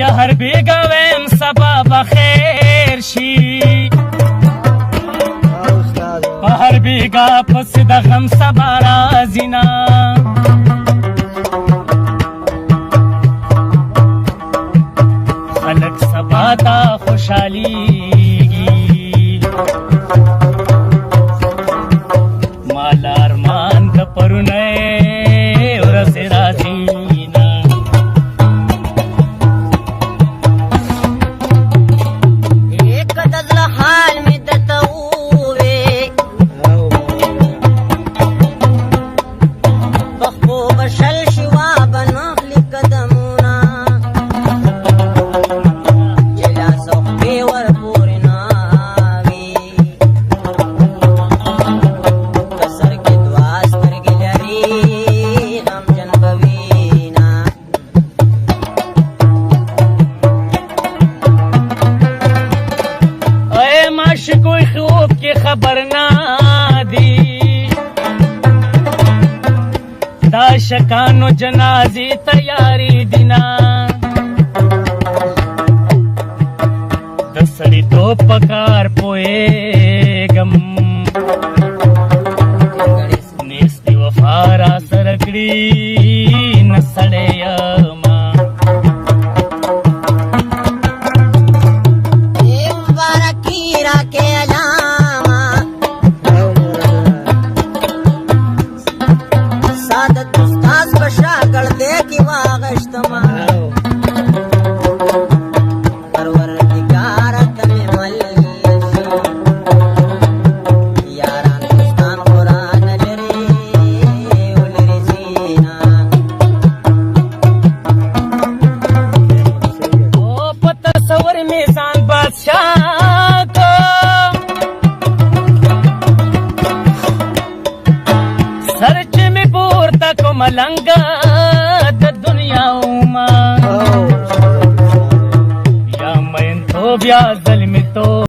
یا هر بیگا ویم سبا بخیر شي په هر بیگا پس د غم سبا راځي نه خلک سبا ته خوشحالیږي مال ارمان د پرونه ورځې راځي نه एक दजल हाल में दतउवे बखो बशल शिवा बनखली कदमुना जला सोखे वर पूरनावी कसर के द्वास कर गिलरी हम जनबवीना اے ماش کوئی خوب کی خبر نہ دی دا شکانو جنازی تیاری دینا د سړی تو پکار پوئے گم نیستی وفارا سرکڑی نسڑے یما मुबारकीरा के अलामा सादत उस्ताद बशागल दे की वागश्तमा परवरदिगार तने मलयशी यारान दोस्तान कुरान लरे उलरी सीना ओ पत्थर सवर में सान बादशाह को सरच में पूर्ता को मलंगा